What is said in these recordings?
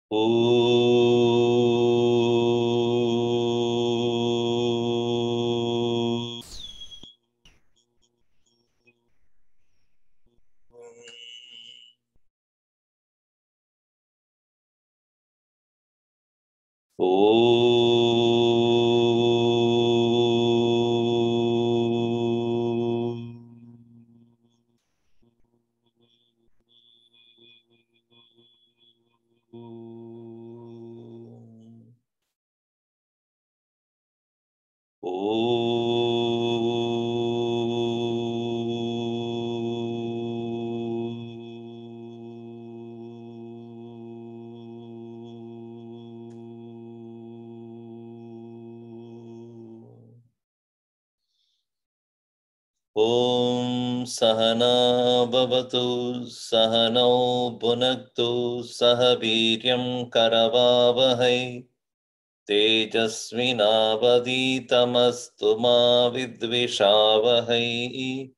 Om Sahana Bhavatu Sahano Bhunaktu Sahaviryam Karavavahai Tejasvinavaditamastu ma vidvishavahai.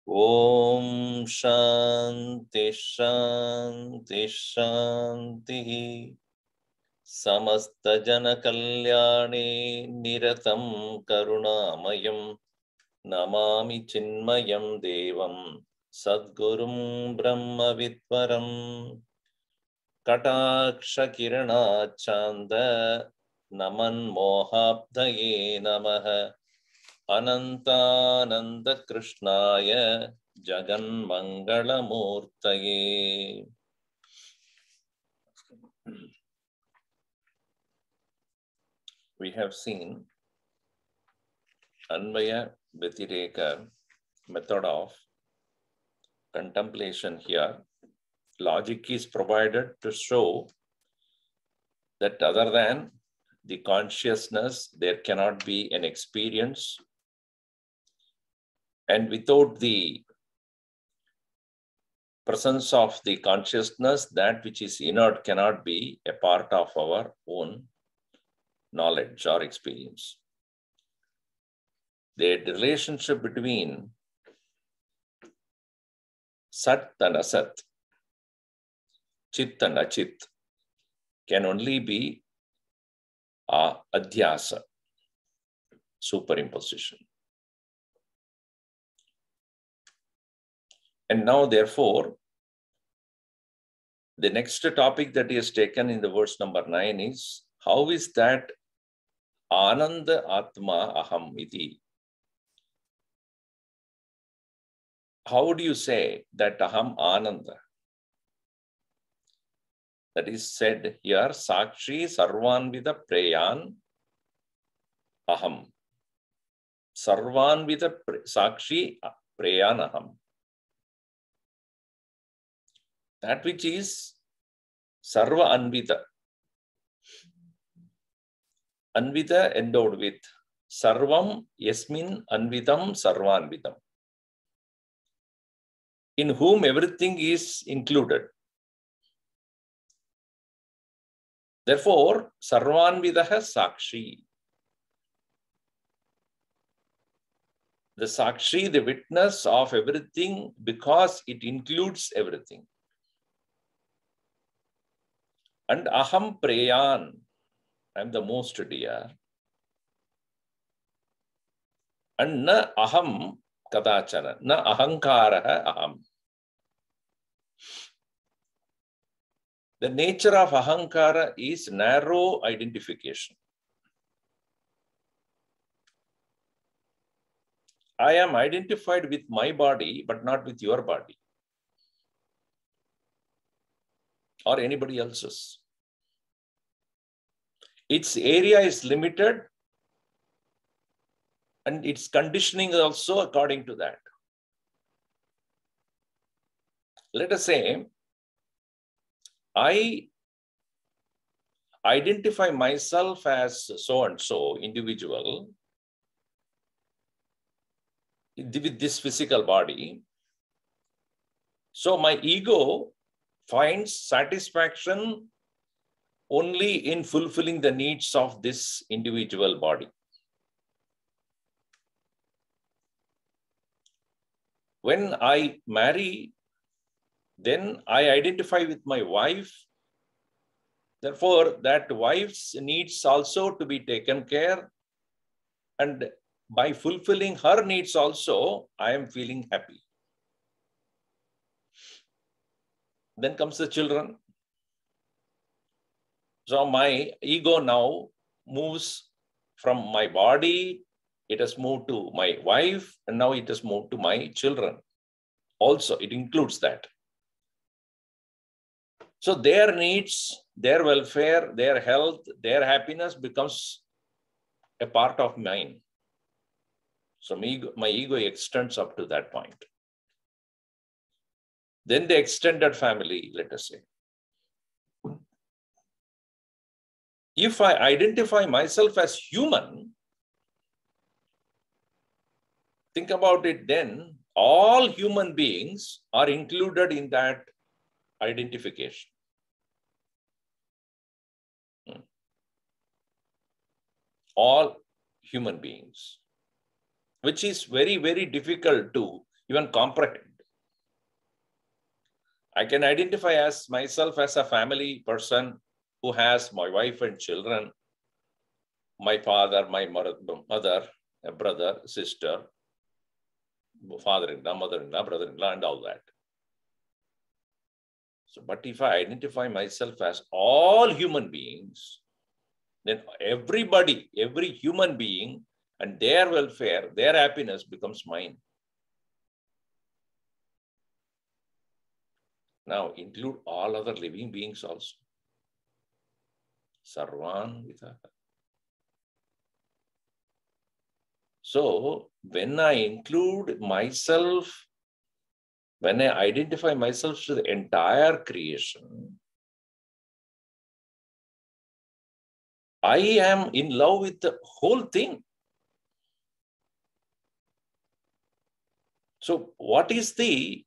Om Shanti Shanti Shanti. Samasta Jana Kalyane Niratam Karunamayam Namami Chinmayam Devam Sadgurum Brahma Vidvaram Kataksha Kirana Chanda Naman Mohabdaye Namaha Anantananda Krishnaya Jagan Mangala Murtaye. We have seen Anvaya Vyatireka method of contemplation here. Logic is provided to show that other than the consciousness, there cannot be an experience. And without the presence of the consciousness, that which is inert cannot be a part of our own knowledge or experience. The relationship between Sat and Asat, Chit and Achit, can only be adhyasa, superimposition. And now, therefore, the next topic that is taken in the verse number 9 is, how is that Ananda Atma Aham Iti? How do you say that Aham Ananda? That is said here, Sakshi Sarvanvida Preyan Aham. Sarvanvida Sakshi Preyan Aham. That which is Sarva Anvita. Anvita endowed with Sarvam Yasmin Anvitam Sarvanvitam, in whom everything is included. Therefore, Sarvanvidaha Sakshi. The Sakshi, the witness of everything, because it includes everything. And Aham Preyan, I am the most dear. And Na Aham Kadachana, Na Ahankaraha Aham. The nature of Ahankara is narrow identification. I am identified with my body, but not with your body or anybody else's. Its area is limited and its conditioning is also according to that. Let us say, I identify myself as so-and-so individual with this physical body. So my ego finds satisfaction only in fulfilling the needs of this individual body. When I marry, then I identify with my wife Therefore, that wife's needs also to be taken care, and by fulfilling her needs also, I am feeling happy. Then comes the children. So my ego now moves from my body, it has moved to my wife, and now it has moved to my children. Also, it includes that. So their needs, their welfare, their health, their happiness becomes a part of mine. So my ego extends up to that point. Then the extended family, let us say. If I identify myself as human, think about it then, all human beings are included in that identification. All human beings, which is very, very difficult to even comprehend. I can identify as myself as a family person who has my wife and children, my father, my mother, a brother, sister, father-in-law, mother-in-law, brother-in-law, and all that. So, but if I identify myself as all human beings, then everybody, every human being and their welfare, their happiness becomes mine. Now include all other living beings also. Sarvan Vitaha. So when I include myself, when I identify myself to the entire creation, I am in love with the whole thing. So what is the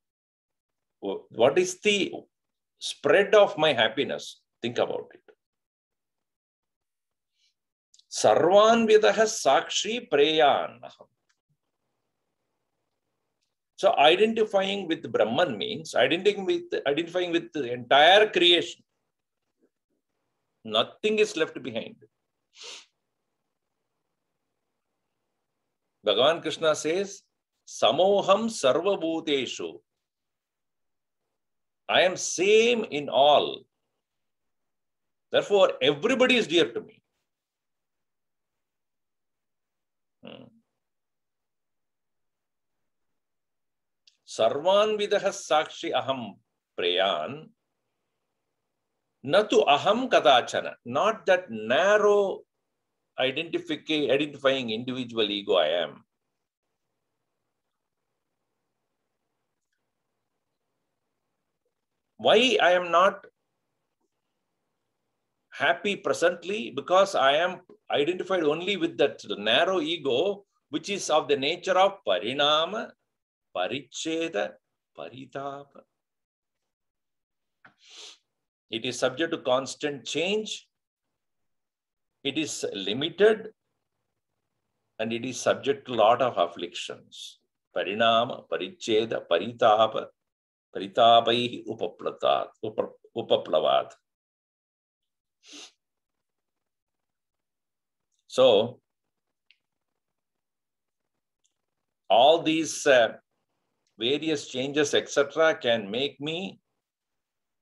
spread of my happiness? Think about it. Sarvan Vidaha Sakshi Preyan. So identifying with Brahman means identifying with the entire creation. Nothing is left behind. Bhagavan Krishna says, Samoham Sarva Bhuteshu. I am same in all. Therefore, everybody is dear to me. Sarvan Vidaha Sakshi Aham Preyan. Natu Aham Kadachana. Not that narrow identifying individual ego I am. Why I am not happy presently? Because I am identified only with that narrow ego, which is of the nature of Parinama, Paricheda, Paritapa. It is subject to constant change. It is limited. And it is subject to a lot of afflictions. Parinama, Paricheda, Paritapa, Paritapaihi Upaplavat. So, all these various changes, etc., can make me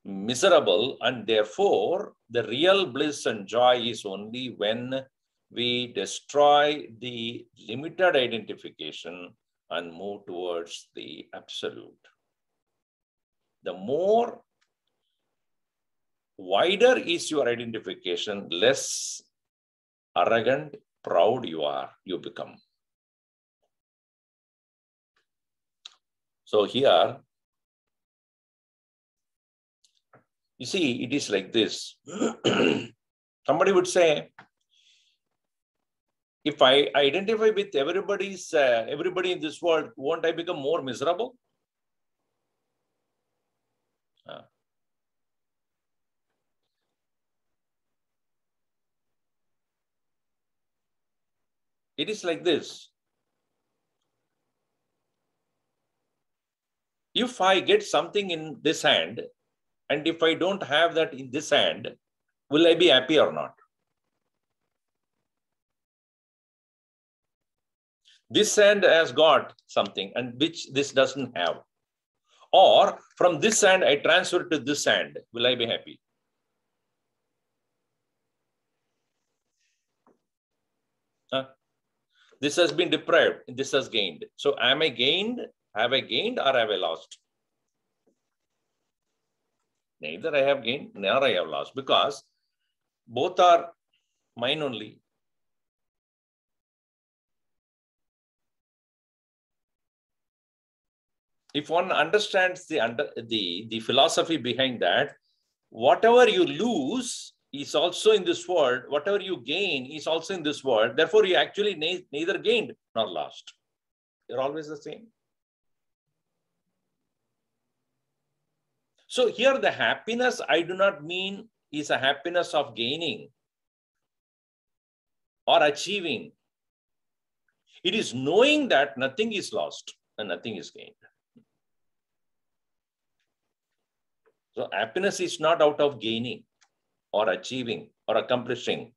miserable, and therefore, the real bliss and joy is only when we destroy the limited identification and move towards the absolute. The more wider is your identification, less arrogant, proud you become. So here, you see, it is like this. Somebody would say, if I identify with everybody in this world, won't I become more miserable? It is like this. If I get something in this hand, and if I don't have that in this hand, will I be happy or not? This hand has got something and which this doesn't have. Or from this hand, I transfer to this hand. Will I be happy? Huh? This has been deprived. This has gained. So am I gained? Have I gained or have I lost? Neither I have gained nor I have lost, because both are mine only. If one understands the philosophy behind that, whatever you lose is also in this world, whatever you gain is also in this world. Therefore, you actually neither gained nor lost. You're always the same. So here the happiness I do not mean is a happiness of gaining or achieving. It is knowing that nothing is lost and nothing is gained. So happiness is not out of gaining or achieving or accomplishing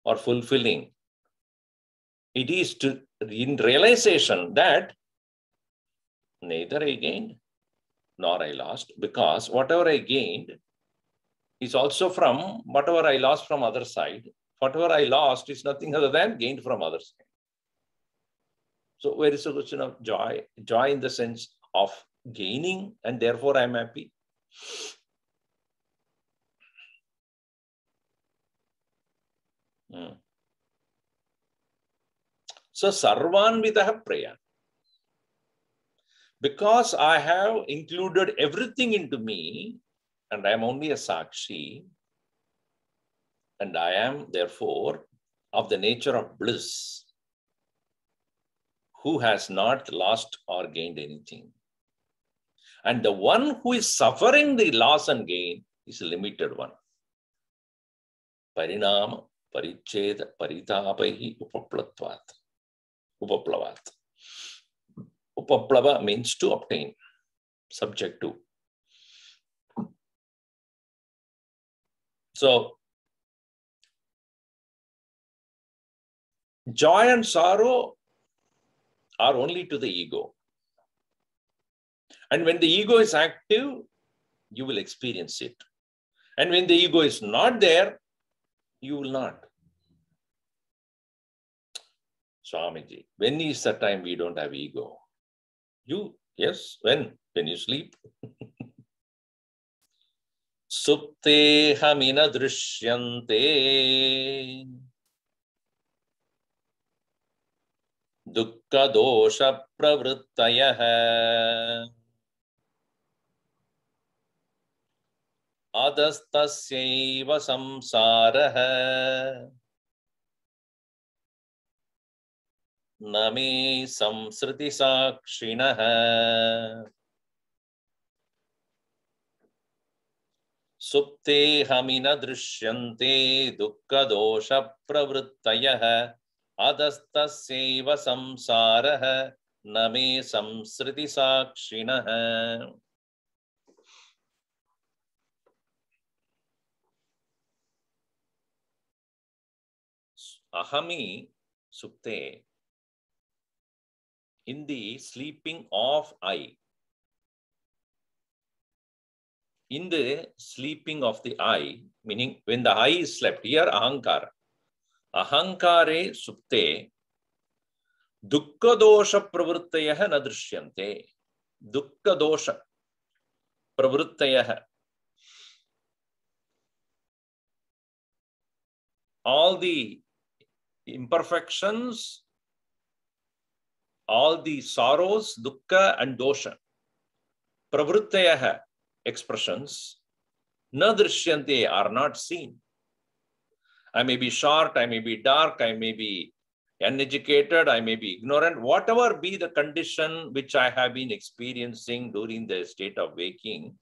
or fulfilling. It is in realization that neither I gained nor I lost, because whatever I gained is also from whatever I lost from other side. Whatever I lost is nothing other than gained from other side. So where is the question of joy? Joy in the sense of gaining and therefore I am happy. So Sarvanvidaha Praya. Because I have included everything into me and I am only a Sakshi, and I am therefore of the nature of bliss, who has not lost or gained anything. And the one who is suffering the loss and gain is a limited one. Parinama, Paricheda, Paritapahi, Upaplavat. Upaplavat. Upaplava means to obtain, subject to. So, joy and sorrow are only to the ego. And when the ego is active, you will experience it. And when the ego is not there, you will not. Swamiji, when is the time we don't have ego? Yes, when? When you sleep. Supte hamina drishyante dukkha dosha pravrittayah adastasyaiva samsarah name samsriti sakshinah. Supte hamina drishyante dukkha dosha pravrittayah adastasyaiva samsarah name samsriti sakshinah. Ahami supte, in the sleeping of I. In the sleeping of the I, meaning when the I is slept, here ahankara. Ahankare supte, dukkha dosha pravrittayah na drishyante. Dukkha dosha pravrittayah. All the imperfections, all the sorrows, dukkha and dosha, pravrittayah, expressions, na drishyante, are not seen. I may be short, I may be dark, I may be uneducated, I may be ignorant, whatever be the condition which I have been experiencing during the state of waking,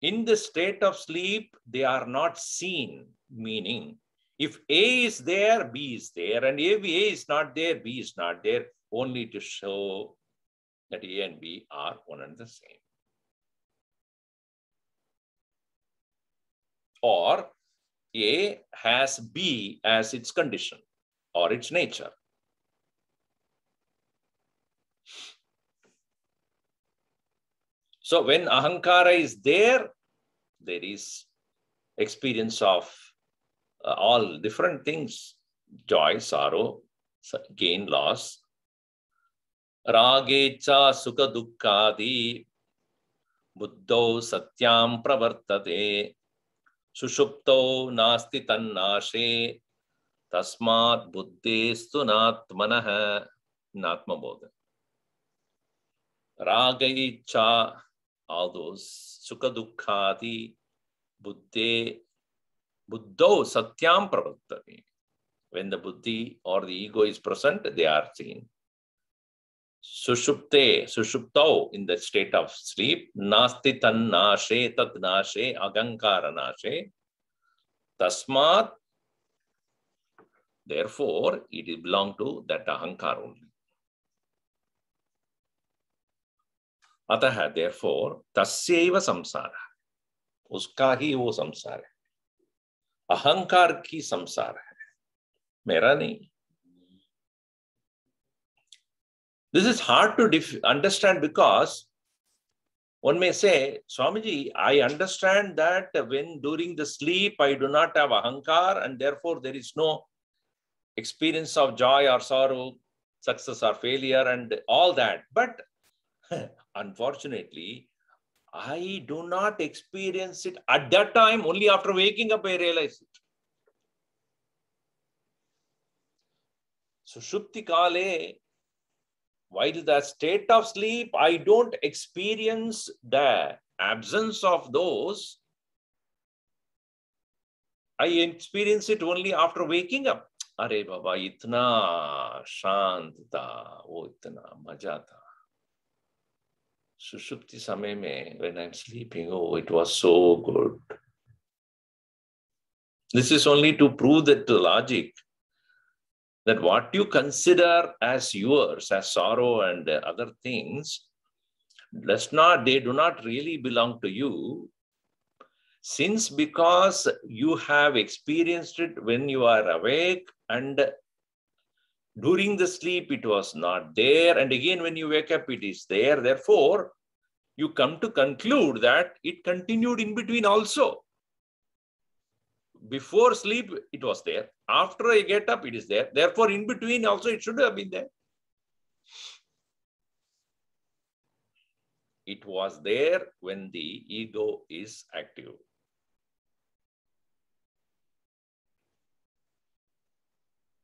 in the state of sleep, they are not seen, meaning if A is there, B is there, and if A is not there, B is not there, only to show that A and B are one and the same. Or A has B as its condition or its nature. So when ahankara is there is experience of all different things, joy, sorrow, gain, loss. Ragecha sukha dukkhadi buddho satyam pravartate sushupto nasti tannashe tasmat buddhestu natmanah. Natma bodha. Ragaicha, all those sukha dukkhadi buddho satyam pravartate. When the buddhi or the ego is present, they are seen. Sushupto, in the state of sleep, nasti tannashe tat nashe agankara nashe tasmat. Therefore, it belongs to that ahankar only. Ataha, therefore, tasyeva samsara. Uska hi wo samsara hai. Ahankar ki samsara hai. Mera nahi. This is hard to understand because one may say, Swamiji, I understand that when during the sleep I do not have ahankar and therefore there is no experience of joy or sorrow, success or failure and all that. But unfortunately, I do not experience it at that time. Only after waking up I realize it. So Shupti Kale, while the state of sleep, I don't experience the absence of those. I experience it only after waking up. Are Baba, itna shant tha, wo itna maja tha. Sushupti samay mein, when I'm sleeping, oh, it was so good. This is only to prove that the logic that what you consider as yours, as sorrow and other things, they do not really belong to you. Since because you have experienced it when you are awake and during the sleep it was not there, and again when you wake up it is there. Therefore, you come to conclude that it continued in between also. Before sleep, it was there. After I get up, it is there. Therefore, in between also, it should have been there. It was there when the ego is active.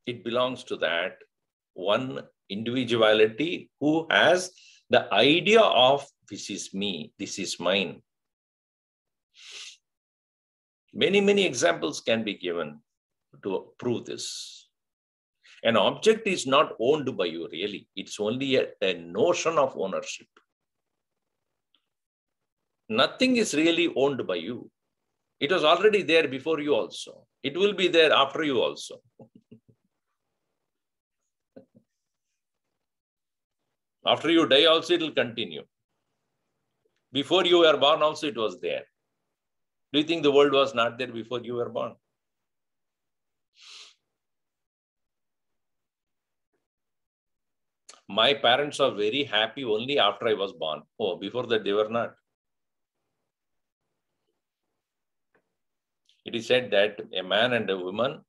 It belongs to that one individuality who has the idea of this is me, this is mine. Many, many examples can be given to prove this. An object is not owned by you, really. It's only a notion of ownership. Nothing is really owned by you. It was already there before you also. It will be there after you also. After you die also, it will continue. Before you were born also, it was there. Do you think the world was not there before you were born? My parents are very happy only after I was born. Oh, before that they were not. It is said that a man and a woman,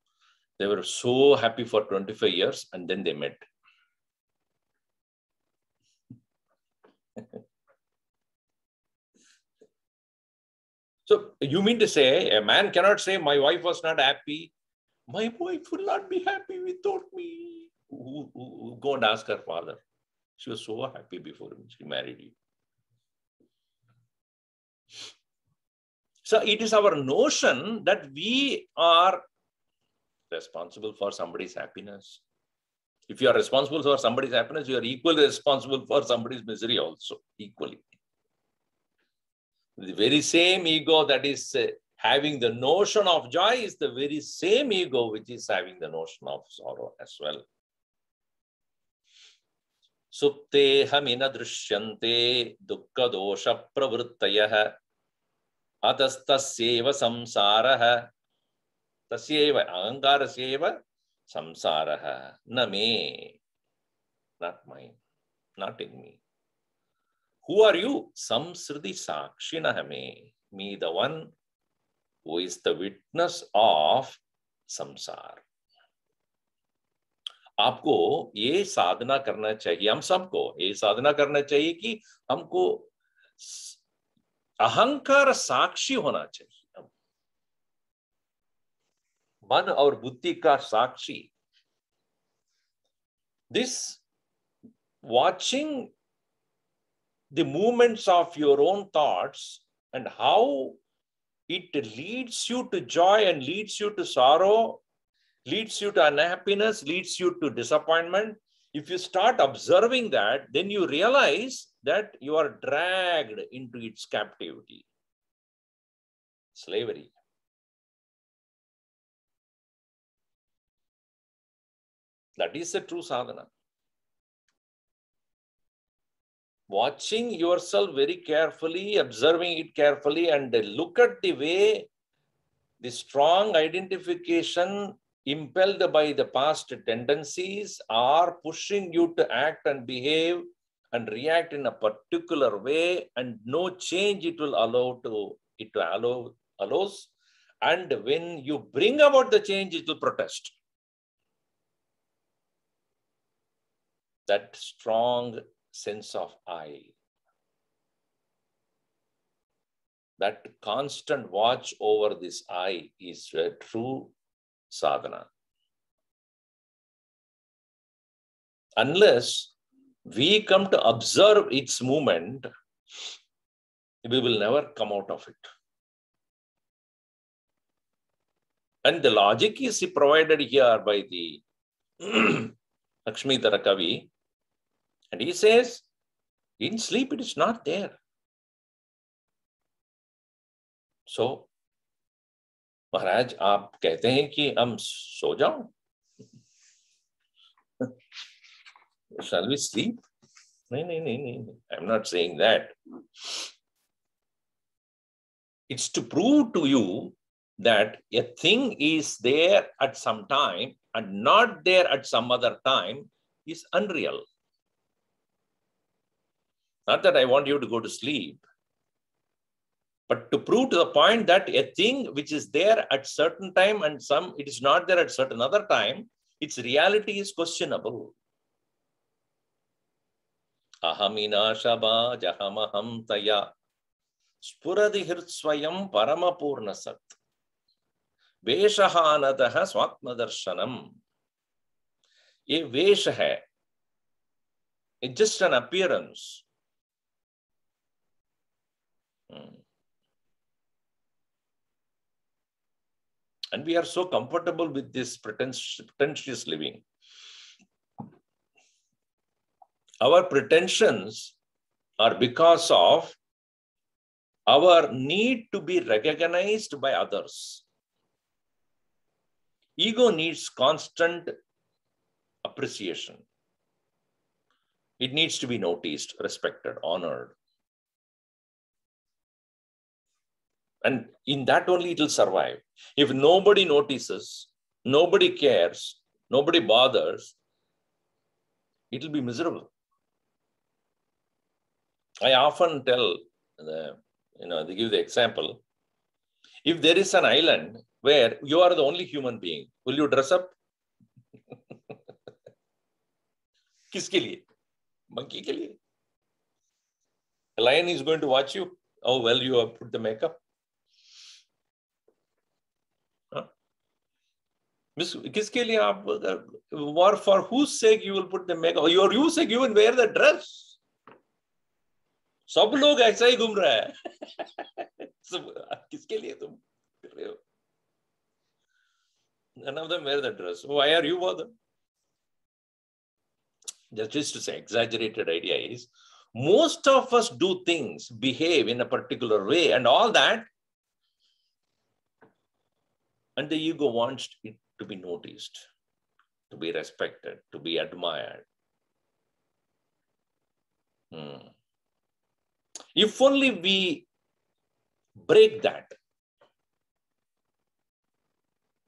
they were so happy for 25 years and then they met. So you mean to say a man cannot say my wife was not happy? My wife would not be happy without me. Go and ask her father. She was so happy before she married you. So it is our notion that we are responsible for somebody's happiness. If you are responsible for somebody's happiness, you are equally responsible for somebody's misery also, equally. The very same ego that is having the notion of joy is the very same ego which is having the notion of sorrow as well. Supte hamina drishyante dukkha dosha pravrittayah atastasyeva samsarah Tasyeva ahankarasya samsaraha na me, not mine, not in me. Who are you? Samsriti sakshinaha me, the one who is the witness of samsara. आपको ये साधना करना चाहिए, हम सबको ये साधना करना चाहिए कि हमको अहंकार साक्षी होना चाहिए, मन और बुद्धि का साक्षी. This watching the movements of your own thoughts and how it leads you to joy and leads you to sorrow, leads you to unhappiness, leads you to disappointment. If you start observing that, then you realize that you are dragged into its captivity, slavery. That is the true sadhana. Watching yourself very carefully, observing it carefully, and look at the way the strong identification impelled by the past tendencies are pushing you to act and behave and react in a particular way, and no change it will allows. And when you bring about the change, it will protest. That strong sense of I, that constant watch over this I is a true sadhana. Unless we come to observe its movement, we will never come out of it. And the logic is provided here by the Lakshmidhara Kavi. And he says, in sleep it is not there. So, Maharaj, आप कहते हैं कि हम सो जाओ? Shall we sleep? No. I'm not saying that. It's to prove to you that a thing is there at some time and not there at some other time is unreal. Not that I want you to go to sleep, but to prove to the point that a thing which is there at certain time and it is not there at certain other time, its reality is questionable. Ahamina shaba jahamaham taya spuradi hirtsvayam paramapurna sat veshahanataha swatmadarshanam. A vesha hai. It's just an appearance. And we are so comfortable with this pretentious living. Our pretensions are because of our need to be recognized by others. Ego needs constant appreciation. It needs to be noticed, respected, honored. And in that only it will survive. If nobody notices, nobody cares, nobody bothers, it will be miserable. I often tell, they give the example. If there is an island where you are the only human being, will you dress up? Kiske liye? Monkey ke liye? A lion is going to watch you. Oh, well, you have put the makeup. Kiske liye aap, or for whose sake you will put the makeup? Or your whose sake you will wear the dress. सब लोग ऐसा ही घूम रहा है. किसके लिए तुम कर रहे हो? None of them wear the dress. Why are you bothered? Just to say, exaggerated idea is, most of us do things, behave in a particular way and all that, and the ego wants it to be noticed, to be respected, to be admired. If only we break that,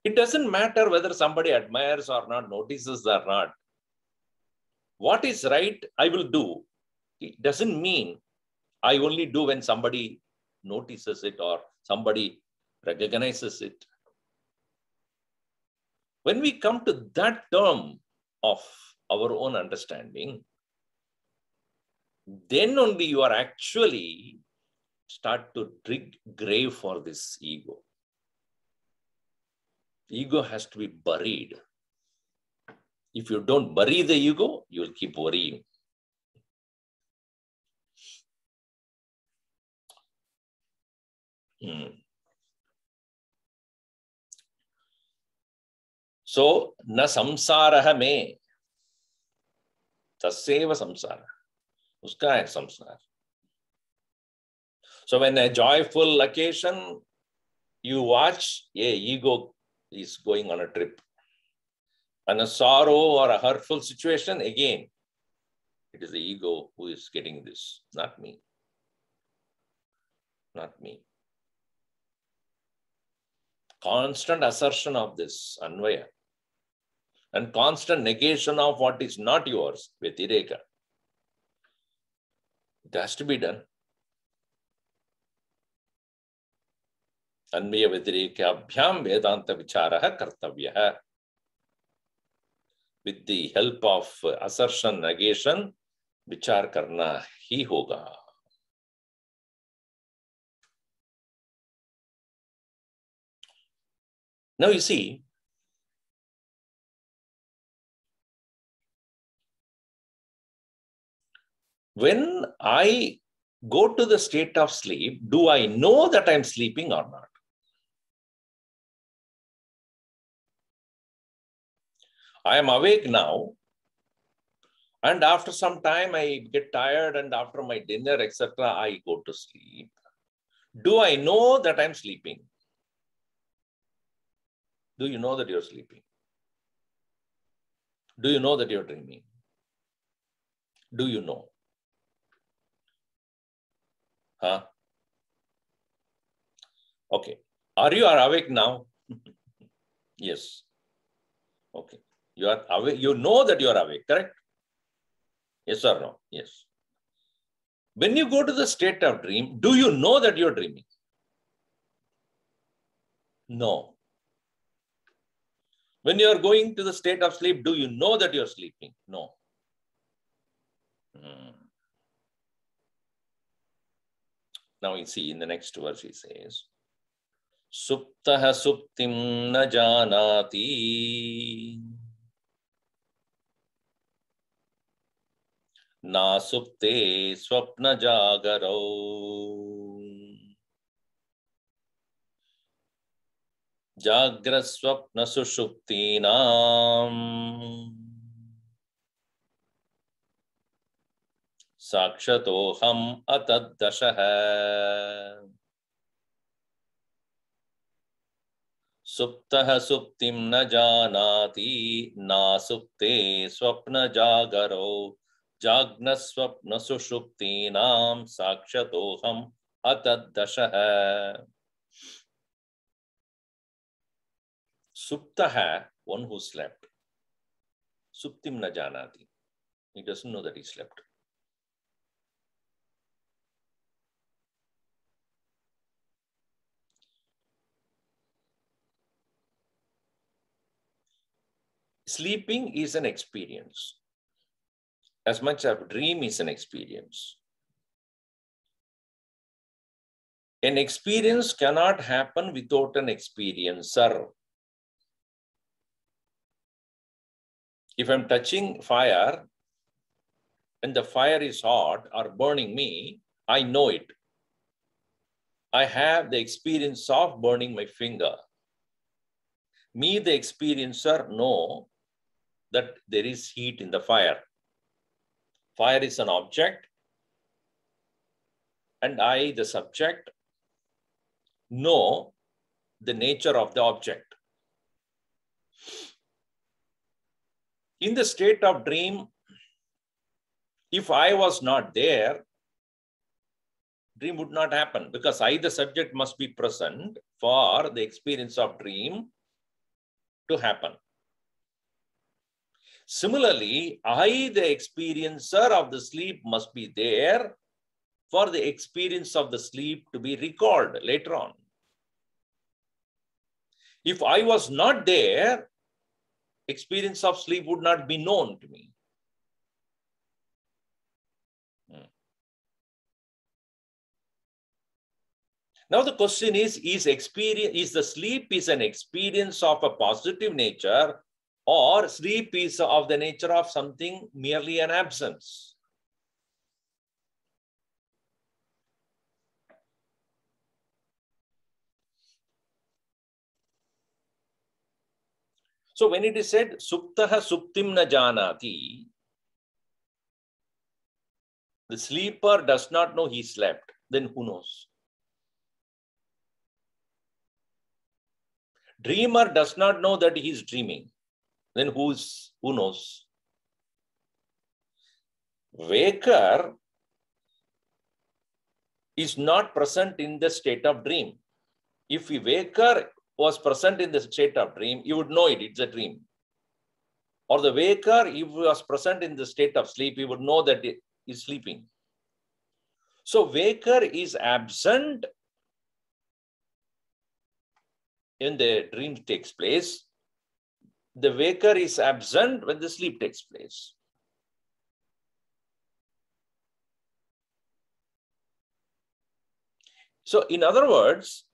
It doesn't matter whether somebody admires or not, notices or not. What is right, I will do. It doesn't mean I only do when somebody notices it or somebody recognizes it. When we come to that term of our own understanding, then only you are actually start to dig grave for this ego. Ego has to be buried. If you don't bury the ego, you will keep worrying. So, na samsaraha me, taseva samsara. Uska hai samsara. So, when a joyful occasion, you watch, ego is going on a trip. And a sorrow or a hurtful situation, again, it is the ego who is getting this, not me. Not me. Constant assertion of this, anvaya, and constant negation of what is not yours, vyatireka. It has to be done. Anvaya vyatireka Vedanta vicharaha kartavyaha. With the help of assertion, negation, vichar karna hi hoga. Now you see, when I go to the state of sleep, do I know that I'm sleeping or not? I am awake now, and after some time I get tired, and after my dinner, etc., I go to sleep. Do I know that I'm sleeping? Do you know that you're sleeping? Do you know that you're dreaming? Do you know? Huh? Okay. Are you awake now? Yes. Okay. You are awake. You know that you are awake, correct? Yes or no? Yes. When you go to the state of dream, do you know that you're dreaming? No. When you are going to the state of sleep, do you know that you're sleeping? No. Now you see in the next verse he says, Suptaha suptim na janati na supte swapna jagaro jagra swapna sushuptinam sakshatoham ataddashaha. Suptaha suptim na janati na supte swapna jagaro jagna swapna sushuptinam sakshatoham ataddashaha. Suptaha, one who slept. Suptim na janati. He doesn't know that he slept. Sleeping is an experience. As much as dream is an experience. An experience cannot happen without an experiencer. If I'm touching fire and the fire is hot or burning me, I know it. I have the experience of burning my finger. Me, the experiencer, know that there is heat in the fire. Fire is an object, and I, the subject, know the nature of the object. In the state of dream, if I was not there, dream would not happen because I, the subject, must be present for the experience of dream to happen. Similarly, I, the experiencer of the sleep, must be there for the experience of the sleep to be recalled later on. If I was not there, experience of sleep would not be known to me. Now the question is the sleep is an experience of a positive nature, or sleep is of the nature of something merely an absence? So when it is said, Suptaha Suptim na janati, the sleeper does not know he slept, then who knows? Dreamer does not know that he is dreaming, then who knows? Waker is not present in the state of dream. If a waker was present in the state of dream, you would know it's a dream. Or the waker, if he was present in the state of sleep, he would know that he is sleeping. So waker is absent when the dream takes place. The waker is absent when the sleep takes place. So in other words,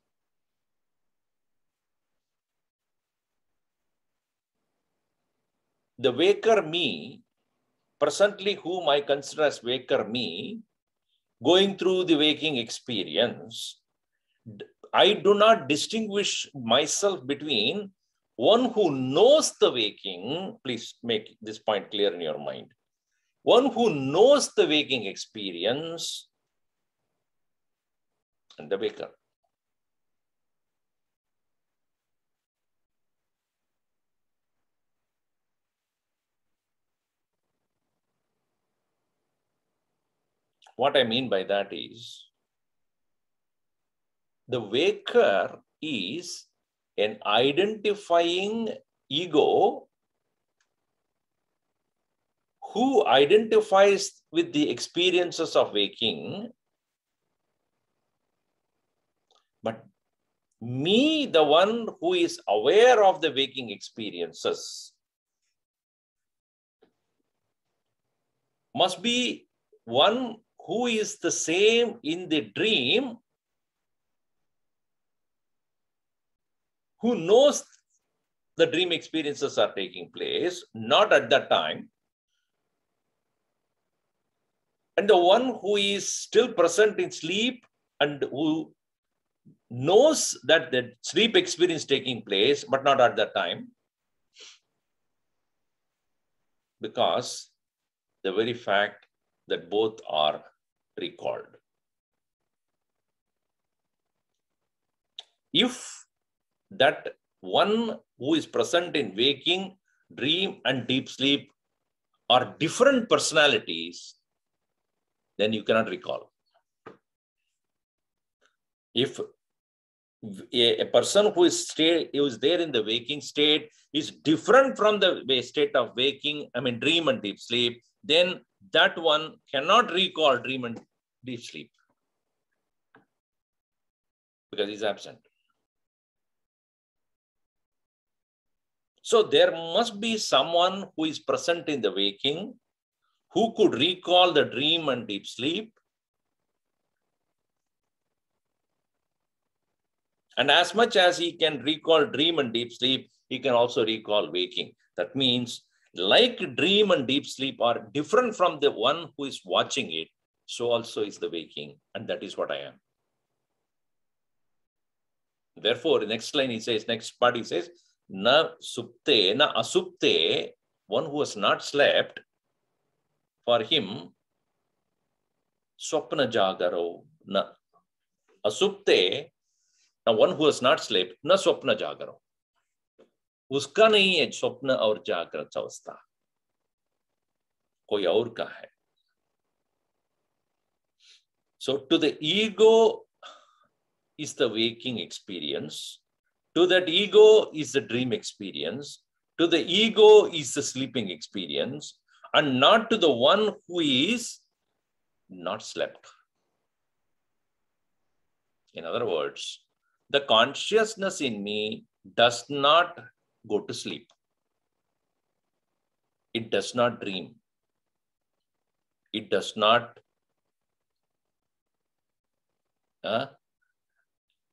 the waker me, presently whom I consider as waker me, going through the waking experience, I do not distinguish myself between one who knows the waking. Please make this point clear in your mind. One who knows the waking experience and the waker. What I mean by that is, the waker is an identifying ego who identifies with the experiences of waking, but me, the one who is aware of the waking experiences, must be one who is the same in the dream, who knows the dream experiences are taking place, not at that time, and the one who is still present in sleep and who knows that the sleep experience taking place, but not at that time, because the very fact that both are recalled. If that one who is present in waking, dream, and deep sleep are different personalities, then you cannot recall. If a person who is there in the waking state is different from the state of waking, dream and deep sleep, then that one cannot recall dream and deep sleep because he's absent. So there must be someone who is present in the waking, who could recall the dream and deep sleep. And as much as he can recall dream and deep sleep, he can also recall waking. That means, like dream and deep sleep are different from the one who is watching it, so also is the waking. And that is what I am. Therefore, the next line he says, next part he says, na supte, na asupte, one who has not slept, for him, swapna jagaro, na asupte, now one who has not slept, na swapna jagaro. उसका नहीं है स्वप्न और जागृत अवस्था, कोई और का है. So to the ego is the waking experience, To that ego is the dream experience. To the ego is the sleeping experience, and not to the one who is not slept. In other words, the consciousness in me does not go to sleep. It does not dream. It does not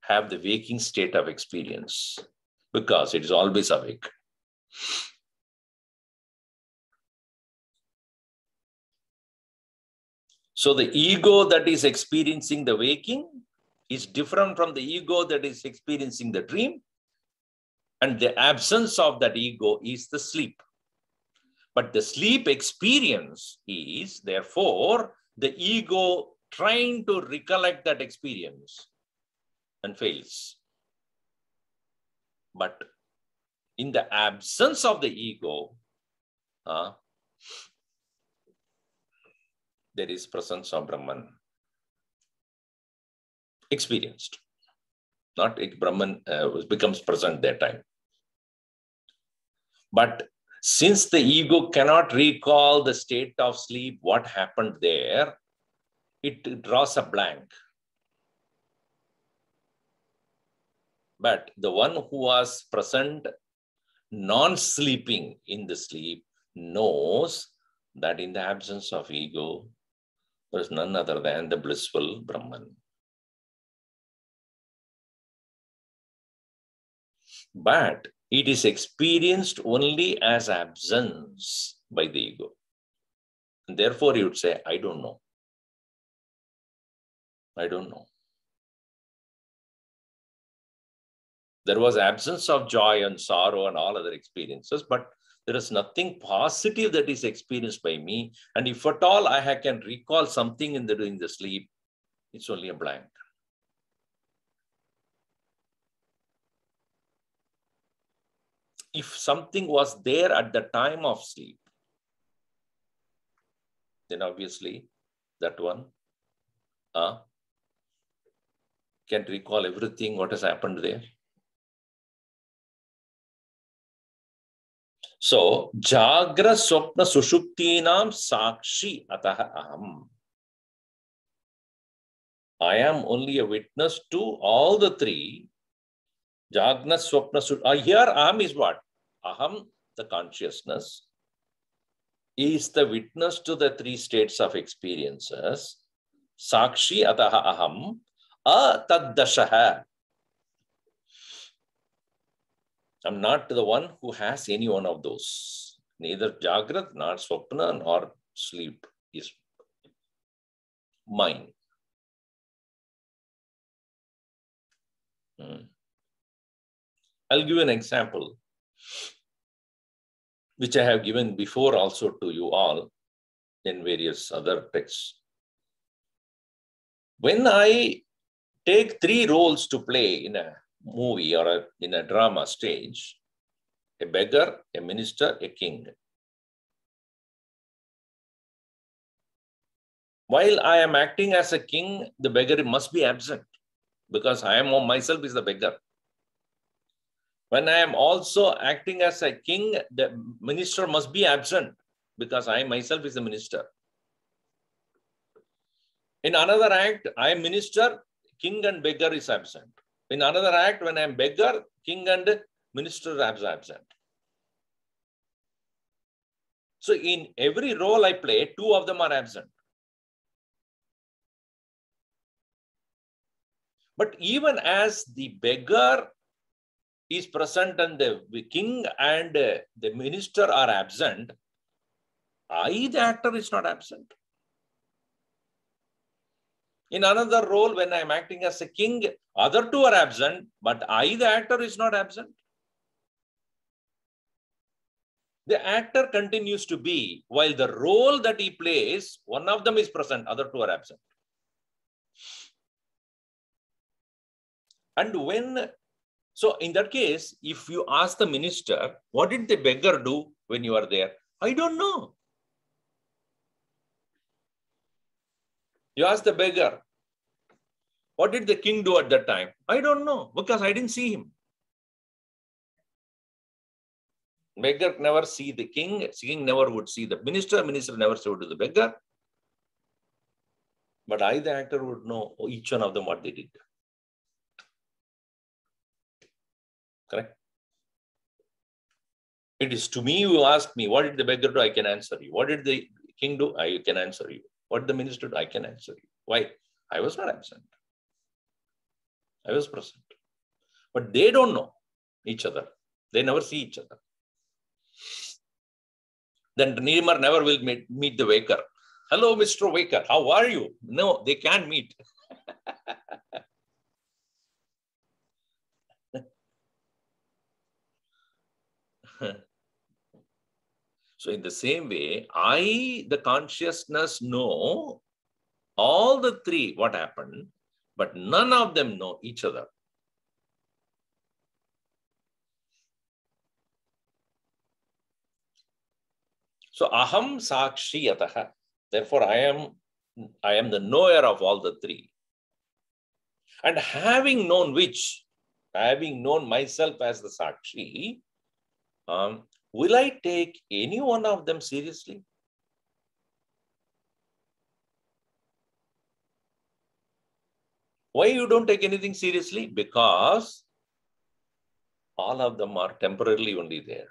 have the waking state of experience because it is always awake. So the ego that is experiencing the waking is different from the ego that is experiencing the dream. And the absence of that ego is the sleep. But the sleep experience is, therefore, the ego trying to recollect that experience and fails. But in the absence of the ego, there is presence of Brahman experienced. Not Brahman becomes present that time. But since the ego cannot recall the state of sleep, what happened there, it draws a blank. But the one who was present, non-sleeping in the sleep, knows that in the absence of ego, there is none other than the blissful Brahman. But it is experienced only as absence by the ego. And therefore, you would say, I don't know. I don't know. There was absence of joy and sorrow and all other experiences, but there is nothing positive that is experienced by me. And if at all I can recall something during the sleep, it's only a blank. If something was there at the time of sleep, then obviously that one can recall everything what has happened there. So, Jagra Swapna Sushuptinam Sakshi Ataha Aham. I am only a witness to all the three. Jagna Swapna Sushuptinam. Here Aham is what? Aham, the consciousness, is the witness to the three states of experiences. Sakshi Ataha Aham Ataddashaha. I'm not the one who has any one of those. Neither Jagrat, nor Swapna, nor sleep is mine. I'll give an example, which I have given before also to you all in various other texts. When I take three roles to play in a movie or in a drama stage, a beggar, a minister, a king. While I am acting as a king, the beggar must be absent because I am myself is the beggar. When I am also acting as a king, the minister must be absent because I myself is the minister. In another act, I am minister, king and beggar is absent. In another act, when I am beggar, king and minister are absent. So in every role I play, two of them are absent. But even as the beggar is present and the king and the minister are absent, I, the actor, is not absent. In another role, when I am acting as a king, other two are absent, but I, the actor, is not absent. The actor continues to be, while the role that he plays, one of them is present, other two are absent. And so in that case, if you ask the minister, what did the beggar do when you are there? I don't know. You ask the beggar, what did the king do at that time? I don't know, because I didn't see him. Beggar never see the king, king never would see the minister, minister never showed to the beggar. But I, the actor, would know each one of them what they did. Correct? It is to me you ask me, what did the beggar do? I can answer you. What did the king do? I can answer you. What did the minister do? I can answer you. Why? I was not absent. I was present. But they don't know each other. They never see each other. Then Neymar never will meet the waker. Hello, Mr. Waker. How are you? No, they can't meet. So in the same way, I, the consciousness, know all the three, what happened, but none of them know each other. So aham sakshi yataha. Therefore, I am the knower of all the three. And having known which, having known myself as the sakshi, will I take any one of them seriously? Why you don't take anything seriously? Because all of them are temporarily only there.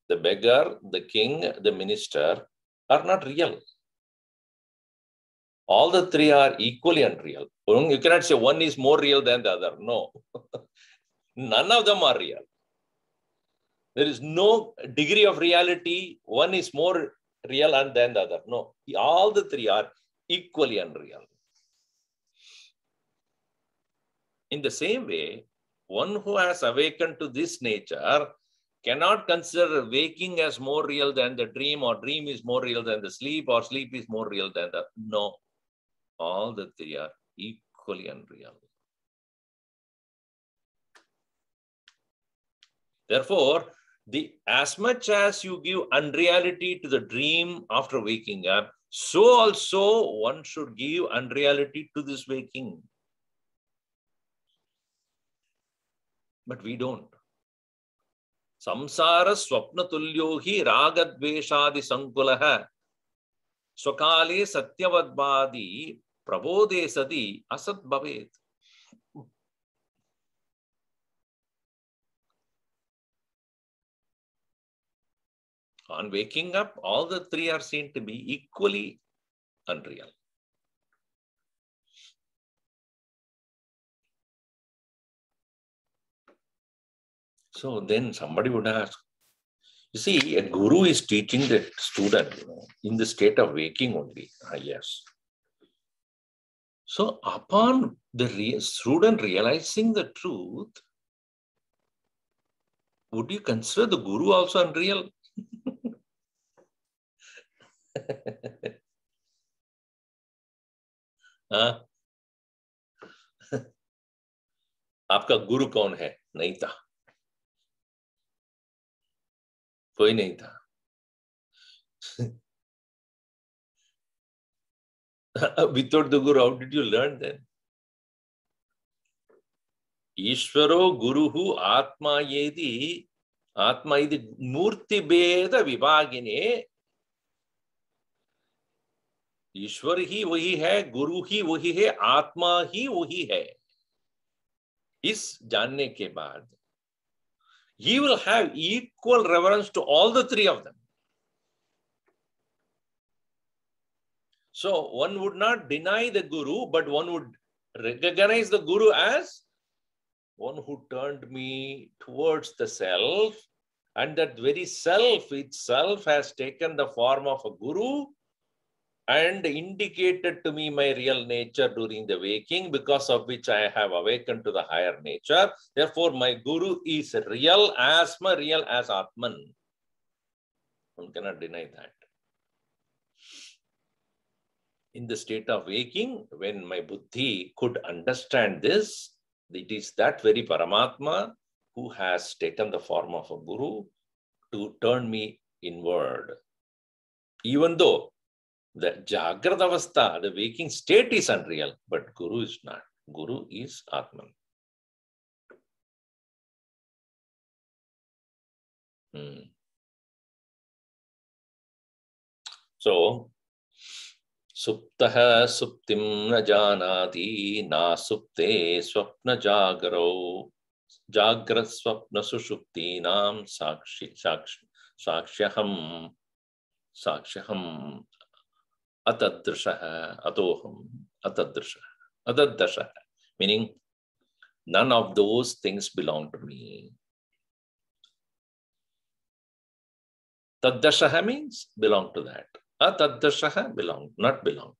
The beggar, the king, the minister are not real. All the three are equally unreal. You cannot say one is more real than the other. No. None of them are real. There is no degree of reality. One is more real than the other. No. All the three are equally unreal. In the same way, one who has awakened to this nature cannot consider waking as more real than the dream, or dream is more real than the sleep, or sleep is more real than the... No. All the three are equally unreal. Therefore, as much as you give unreality to the dream after waking up, so also one should give unreality to this waking. But we don't. Samsara swapna tulyohi ragadveshadi sankulaha swakale satyavadvadi prabodhe sati asat bhavet. On waking up, all the three are seen to be equally unreal. So then somebody would ask, you see, a guru is teaching the student, in the state of waking only. Yes. So upon the student realizing the truth, would you consider the guru also unreal? आपका गुरु कौन है? नहीं था, कोई नहीं था. Without the guru, how did you learn then? Ishvaro guruhu atma yedi murti beda vibhagine. ईश्वर ही वही है, गुरु ही वही है, आत्मा ही वही है. इस जानने के बाद he will have equal reverence to all the three of them. So one would not deny the guru, but one would recognize the guru as one who turned me towards the self, and that very self itself has taken the form of a guru and indicated to me my real nature during the waking, because of which I have awakened to the higher nature. Therefore, my guru is real as Atman. One cannot deny that. In the state of waking, when my buddhi could understand this, it is that very Paramatma who has taken the form of a guru to turn me inward. Even though the Jagrata Avastha, the waking state is unreal, but Guru is not. Guru is Atman. So, Suptaha suptim na janati na supte swapna jagaro jagrat swapna sushupti nam sakshyaham atadrishaha atoham atadrishaha, meaning none of those things belong to me. Tadashaha means belong to that. Atadashaha belong, not belong.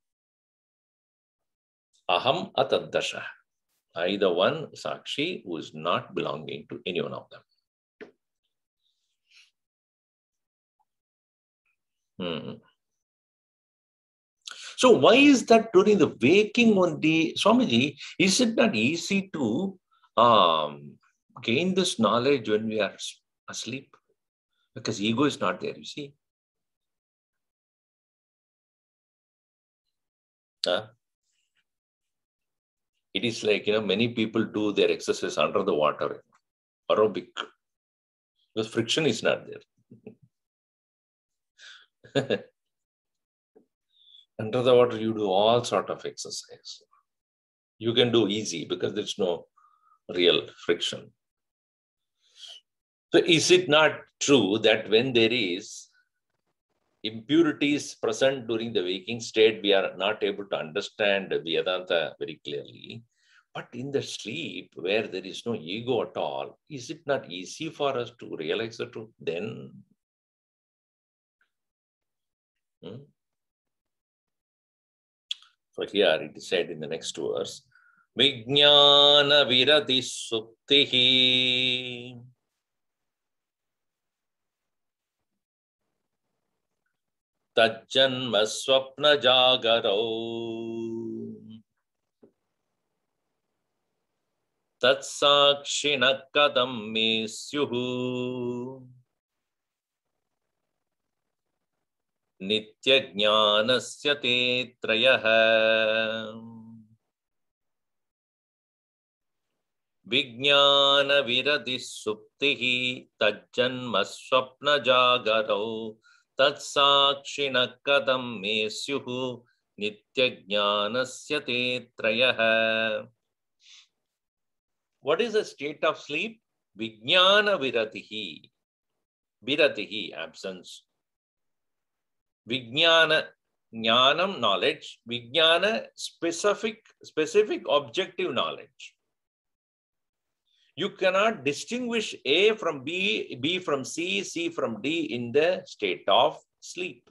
Aham atadashaha. I, the one Sakshi, who is not belonging to any one of them. So why is that during the waking only, Swamiji, is it not easy to gain this knowledge when we are asleep? Because ego is not there, you see. It is like, many people do their exercise under the water, aerobic, because friction is not there. Under the water, you do all sort of exercise. You can do easy because there's no real friction. So is it not true that when there is impurities present during the waking state, we are not able to understand Vedanta very clearly? But in the sleep, where there is no ego at all, is it not easy for us to realize the truth then? So here it is said in the next verse, Vijnana virati suktihi tajjanma swapna jagaro tatsakshina kadam me syuhu nitya jnanasya te trayaha Vijnana virati suptihi tajjanma swapna jagaro tatsakshina kadam me syuhu nitya jnanasya te trayaha. What is the state of sleep? Vijnana viratihi. Viratihi, absence. Vijnana, jnanam, knowledge. Vijnana, specific objective knowledge. You cannot distinguish A from B, B from C, C from D in the state of sleep.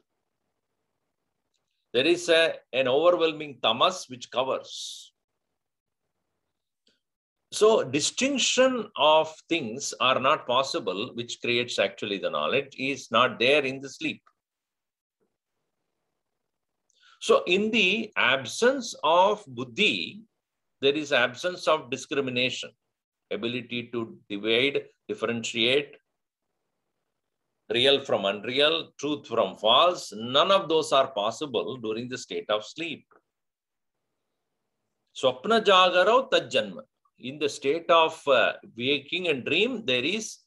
There is an overwhelming tamas which covers. So distinction of things are not possible, which creates actually the knowledge, is not there in the sleep. So in the absence of buddhi, there is absence of discrimination, ability to divide, differentiate, real from unreal, truth from false. None of those are possible during the state of sleep. Swapna jagaro tajjanma. In the state of waking and dream, there is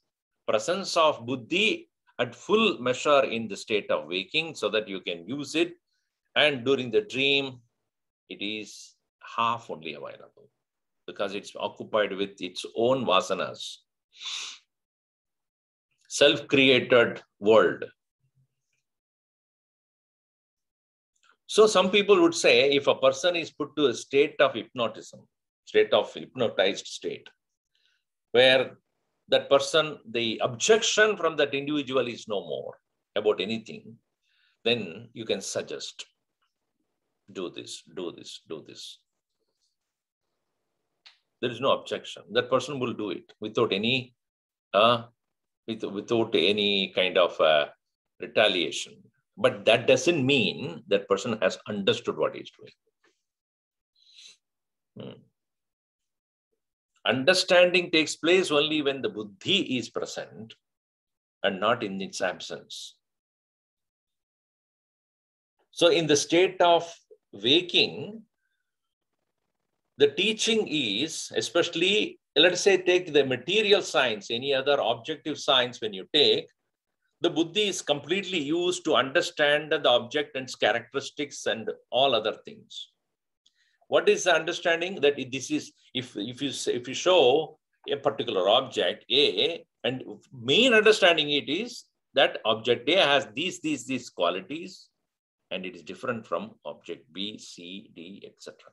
presence of buddhi at full measure in the state of waking so that you can use it. And during the dream, it is half only available because it's occupied with its own vasanas. Self-created world. So some people would say if a person is put to a state of hypnotism, state of hypnotized state, where that person, the objection from that individual is no more about anything, then you can suggest, do this, do this, do this. There is no objection. That person will do it without any without any kind of retaliation. But that doesn't mean that person has understood what he's doing. Understanding takes place only when the buddhi is present and not in its absence. So in the state of waking, the teaching is, especially, let's say, take the material science, any other objective science when you take, The buddhi is completely used to understand the object and its characteristics and all other things. What is the understanding? That this is, if you show a particular object A, and main understanding it is that object A has these qualities, and it is different from object B, C, D, etc.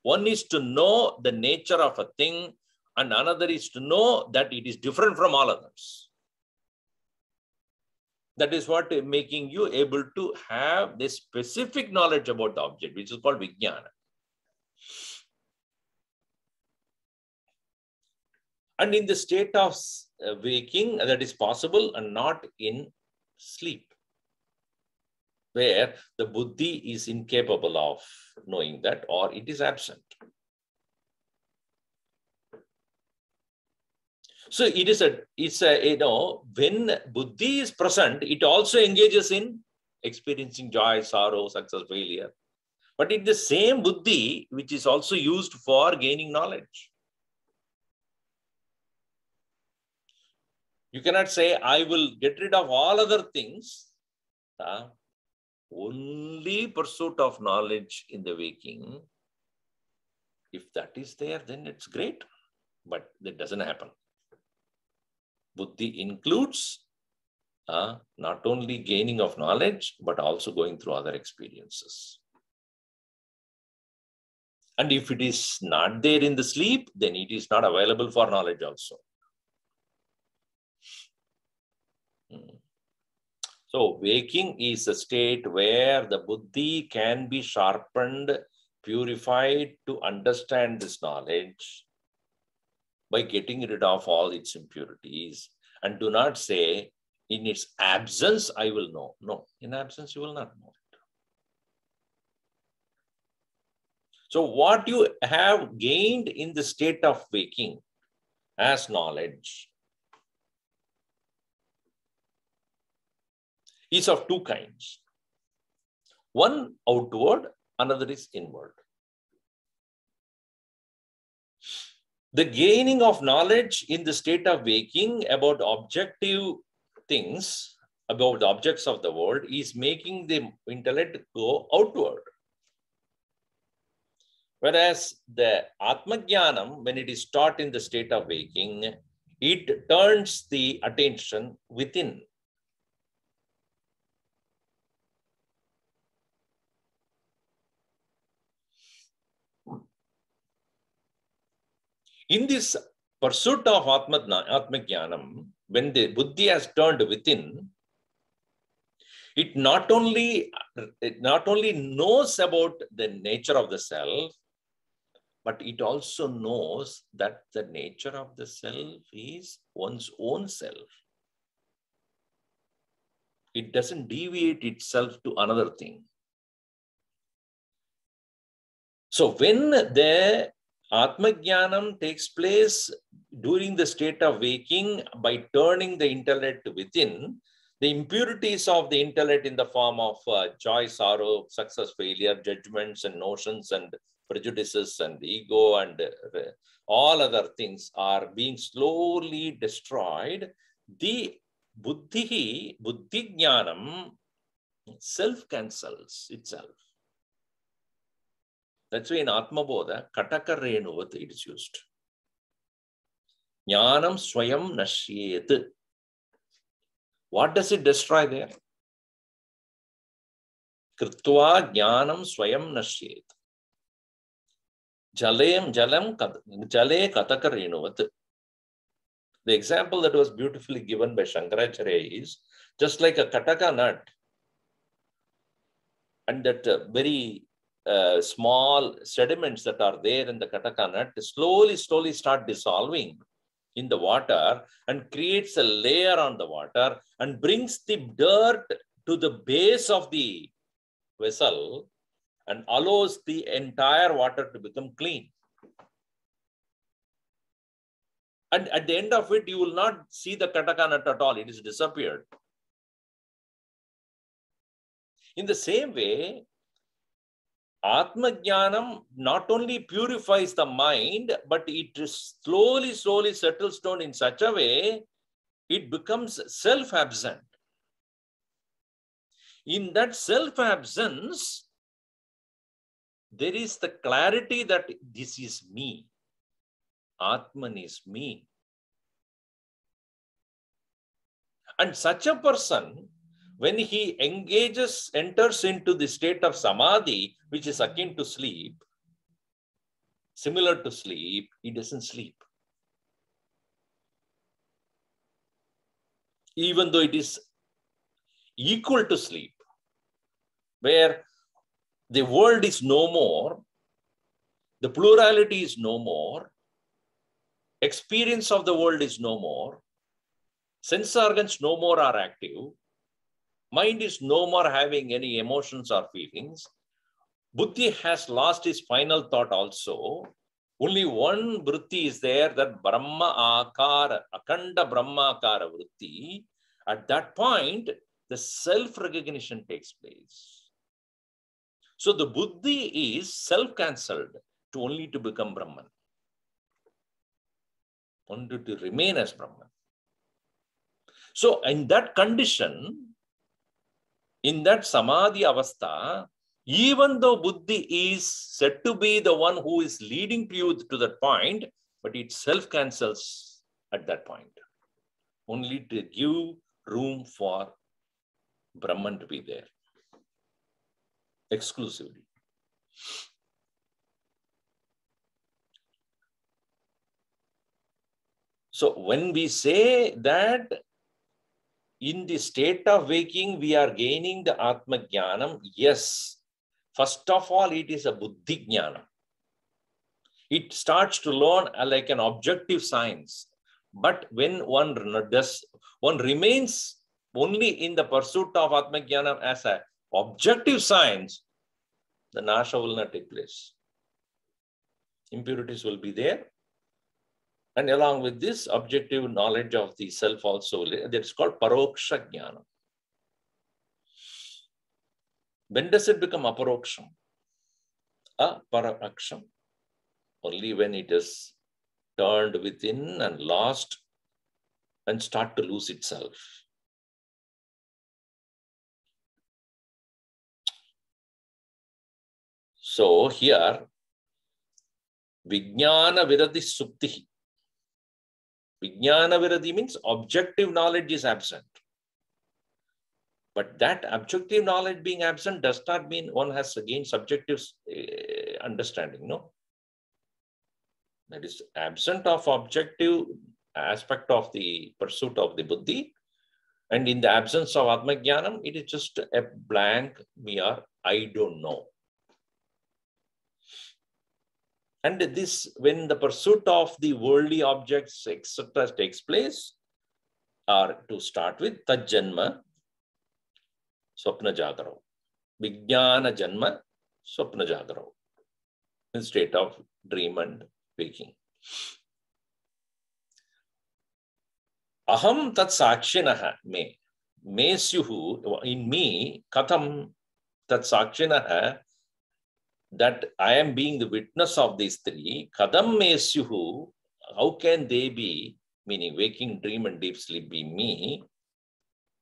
One is to know the nature of a thing, and another is to know that it is different from all others. That is what making you able to have this specific knowledge about the object, which is called vijnana. And in the state of waking, that is possible, and not in sleep, where the buddhi is incapable of knowing that, or it is absent. So it's when buddhi is present, it also engages in experiencing joy, sorrow, success, failure. But it's the same buddhi which is also used for gaining knowledge. You cannot say, I will get rid of all other things. Only pursuit of knowledge in the waking. If that is there, then it's great. But that doesn't happen. Buddhi includes not only gaining of knowledge, but also going through other experiences. And if it is not there in the sleep, then it is not available for knowledge also. So waking is a state where the buddhi can be sharpened, purified to understand this knowledge by getting rid of all its impurities. And do not say, in its absence, I will know. No, in absence, you will not know it. So what you have gained in the state of waking as knowledge is of two kinds. One outward, another is inward. The gaining of knowledge in the state of waking about objective things, about the objects of the world, is making the intellect go outward. Whereas the Atma-jnanam, when it is taught in the state of waking, it turns the attention within. In this pursuit of Atma-jnanam, when the buddhi has turned within, it not only knows about the nature of the self, but it also knows that the nature of the self is one's own self. It doesn't deviate itself to another thing. So when the Atma-jnanam takes place during the state of waking by turning the intellect within, the impurities of the intellect in the form of joy, sorrow, success, failure, judgments and notions and prejudices and ego and all other things are being slowly destroyed. The buddhi-jnanam self-cancels itself. That's why in Atma Bodha, Kataka Renuvat it is used. Jnanam Swayam Nashyet. What does it destroy there? Kritva Jnanam Swayam Nashyet. Jale Kataka Renuvat. The example that was beautifully given by Shankaracharya is just like a Kataka nut, and that very small sediments that are there in the Kataka nut slowly start dissolving in the water and creates a layer on the water and brings the dirt to the base of the vessel and allows the entire water to become clean. And at the end of it, you will not see the Kataka nut at all. It is disappeared. In the same way, Atma-jnanam not only purifies the mind, but it slowly settles down in such a way it becomes self-absent. In that self-absence, there is the clarity that this is me. Atman is me. And such a person, when he enters into the state of samadhi, which is akin to sleep, similar to sleep, he doesn't sleep. Even though it is equal to sleep, where the world is no more, the plurality is no more, experience of the world is no more, sense organs no more are active, mind is no more having any emotions or feelings, buddhi has lost his final thought also. Only one vritti is there, that Brahma Akara, Akanda Brahma Akara vritti. At that point, the self-recognition takes place. So the buddhi is self-cancelled to only to become Brahman, only to remain as Brahman. So in that condition, in that samadhi avastha, even though buddhi is said to be the one who is leading to you to that point, but it self-cancels at that point, only to give room for Brahman to be there exclusively. So when we say that in the state of waking, we are gaining the Atma Jnanam, yes, first of all, it is a Buddhi Jnanam. It starts to learn like an objective science. But when one remains only in the pursuit of Atma Jnanam as an objective science, the Nasha will not take place. Impurities will be there. And along with this objective knowledge of the self also, that's called Paroksha Jnana. When does it become Aparoksham? Aparaksham. Only when it is turned within and lost and start to lose itself. So here, Vijnana Viradi Suptihi. Vijnana Viradi means objective knowledge is absent. But that objective knowledge being absent does not mean one has again subjective understanding, no? That is absent of objective aspect of the pursuit of the buddhi. And in the absence of Atma Jnanam, it is just a blank, mere, I don't know. And this, when the pursuit of the worldly objects, etc., takes place, or to start with, Tajjanma, Swapna Jagarao. Vijnana Janma, Swapna Jagarao. In state of dream and waking. Aham tat sakshinaha me. Me syuhu, in me, katham tat sakshinaha, that I am being the witness of these three, kadam me syuhu, how can they be, meaning waking, dream, and deep sleep, be me?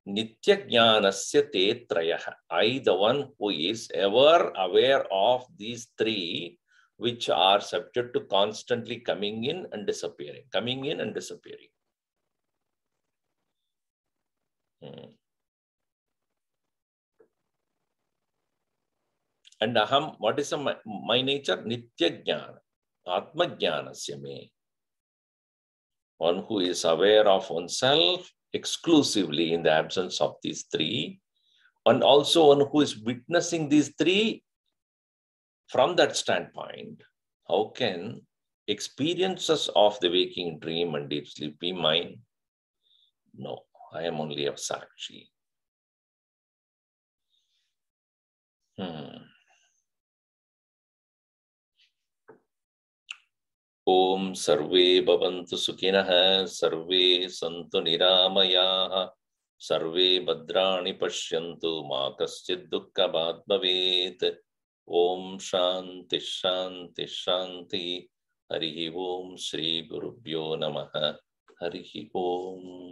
Nitya jnanasya te trayaha. I, the one who is ever aware of these three, which are subject to constantly coming in and disappearing, coming in and disappearing. And aham, what is my nature? Nitya jnana, atma jnanasya me. One who is aware of oneself exclusively in the absence of these three, and also one who is witnessing these three from that standpoint. How can experiences of the waking, dream, and deep sleep be mine? No, I am only a sakshi. Om sarve bhavantu sukhinah, sarve santu niramayaha, sarve bhadrani pashyantu, ma kaschid dukkha bhat bhavet. Om shanti shanti shanti. Harihi Om Shri Gurubhyo Namaha. Harihi Om.